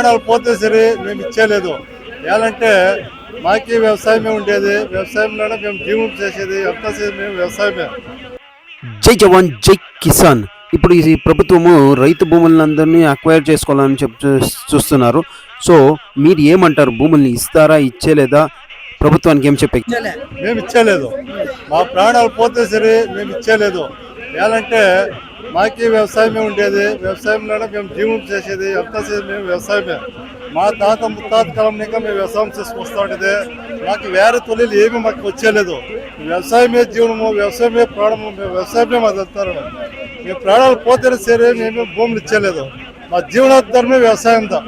ప్రాణాలు పోతే సరే మేము ఇచ్చేయలేదు. ఏమంటే మాకి వ్యవసాయమే ఉండేది, వ్యవసాయంలోనే మేము జీవనం చేసేది, అంతా మేము వ్యవసాయమే. జై జవాన్ జై కిసాన్. ఇప్పుడు ఈ ప్రభుత్వము రైతు భూములందరినీ అక్వైర్ చేసుకోవాలని చూస్తున్నారు. సో మీరు ఏమంటారు? భూముల్ని ఇస్తారా, ఇచ్చేలేదా? ప్రభుత్వానికి ఏం చెప్పే? మేము ఇచ్చేయలేదు. మా ప్రాణాలు పోతే సరే మేము ఇచ్చేయలేదు. ఏమంటే మాకి వ్యవసాయమే ఉండేది, వ్యవసాయంలోనే మేము జీవనం చేసేది, అంతా మేము వ్యవసాయమే. మా తాత ముత్తాత కాలం ఇంకా మేము వ్యవసాయం చేసుకొస్తూ ఉండేది. మాకు వేరే తొలిలు ఏమి మాకు వచ్చేయలేదు. వ్యవసాయమే జీవనము, వ్యవసాయమే ప్రాణము, మేము వ్యవసాయమే మాది అంటారు. మేము ప్రాణాలు పోతే సరే మేము భూములు ఇచ్చేయలేదు. మా జీవనాధారమే వ్యవసాయంతో.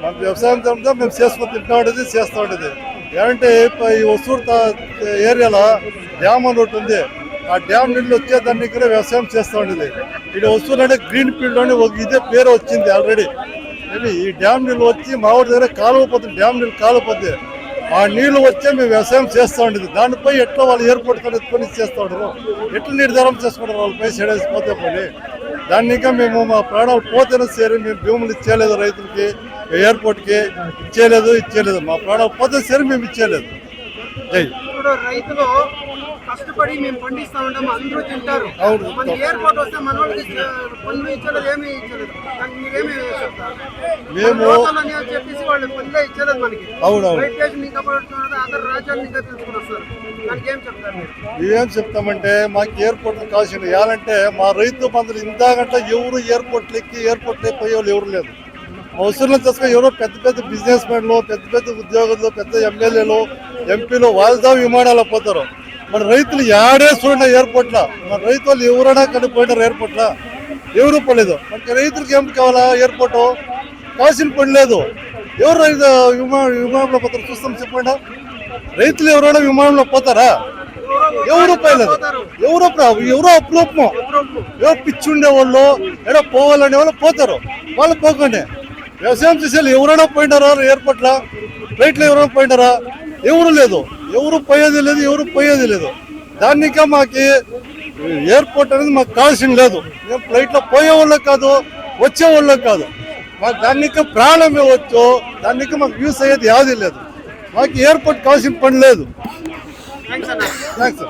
మా వ్యవసాయం ధరంతో మేము చేసుకొని తింటూ ఉండేది, చేస్తూ ఉండేది. ఏమంటే ఈ ఒసూరు ఏరియాలో డ్యామ్ అని ఒకటి ఉంది. ఆ డ్యామ్ నీళ్ళు వచ్చేదాన్ని కూడా వ్యవసాయం చేస్తూ ఉండేది. ఇది ఒసూరు అంటే గ్రీన్ ఫీల్డ్ అని ఒక ఇదే పేరు వచ్చింది ఆల్రెడీ. ఈ డ్యామ్ నీళ్ళు వచ్చి మా ఊరి దగ్గర కాలువపోతుంది, డ్యామ్ నీళ్ళు కాలువపోతే ఆ నీళ్లు వచ్చే మేము వ్యవసాయం చేస్తూ ఉండేది. దానిపై ఎట్లా వాళ్ళు ఎయిర్పోర్ట్ కొని చేస్తూ ఉంటారు, ఎట్లా నిర్ధారణ చేసుకుంటారు వాళ్ళపై పోతే పోయి. దాన్ని ఇంకా మేము మా ప్రాణాలు పోతేనే సరే మేము భూములు ఇచ్చేయలేదు, రైతులకి ఎయిర్పోర్ట్కి ఇచ్చేయలేదు. మా ప్రాణాలు పోతే సరే మేము ఇచ్చేయలేదు. జై. ఇప్పుడు రైతులు కష్టపడి మేము పండిస్తా ఉంటాము, అందరూ తింటారు. మన ఎయిర్పోర్ట్ వస్తే మన వాళ్ళకి పనులు ఇచ్చలేదు, ఏమీ ఇచ్చలేదు. దానికి మీరేమి చెప్తారు? మేము చెప్పేసి వాళ్ళు పనులే ఇచ్చలేదు మనకి. రైట్ దేశం ఇంకా పడుతున్నారు, అదర్ రాజ్యాలు ఇంకా తెలుసుకుని వస్తారు. దానికి ఏం చెప్తారు? మేమేం చెప్తామంటే మాకు ఎయిర్పోర్ట్ కావాల్సింది. ఏమంటే మా రైతు బంధువులు ఇంతకంట ఎవరు ఎయిర్పోర్ట్లు పోయే వాళ్ళు ఎవరు లేదు. అవసరం చేసుకుని ఎవరో పెద్ద పెద్ద బిజినెస్ మెన్లు, పెద్ద పెద్ద ఉద్యోగులు, పెద్ద ఎమ్మెల్యేలు, ఎంపీలు వాళ్ళతో విమానాలు పోతారు. మన రైతులు యాడే చూడండి ఎయిర్పోర్ట్లో. మన రైతు వాళ్ళు ఎవరైనా కనిపోయినారు ఎయిర్పోర్ట్లో, ఎవరు పోలేదు. మనకి రైతులకి ఏం కావాలా? ఎయిర్పోర్టు కావాల్సిన పని లేదు. ఎవరు రైతు విమానంలో పోతారు? చూస్తాం చెప్పండి. రైతులు ఎవరైనా విమానంలో పోతారా? ఎవరు పోయలేదు. ఎవరో అప్రూపం, ఎవరో పిచ్చి ఉండే వాళ్ళు, ఏదో పోవాలనే వాళ్ళు పోతారు. వాళ్ళు పోకండి. వ్యవసాయం చేసేది ఎవరైనా పోయినారా ఎయిర్పోర్ట్లో? ఫ్లైట్లో ఎవరైనా పోయినారా? ఎవరు లేదు. ఎవరు పోయేది లేదు. దాన్ని ఇంకా మాకు ఎయిర్పోర్ట్ అనేది మాకు కావాల్సిన లేదు. మేము ఫ్లైట్లో పోయే వాళ్ళకి కాదు, వచ్చే వాళ్ళకి కాదు. మాకు దాన్ని ఇంకా ప్రాణమే వచ్చు. దాన్ని ఇంకా మాకు యూస్ అయ్యేది యాది లేదు. మాకు ఎయిర్పోర్ట్ కావాల్సిన పని లేదు. థ్యాంక్స్.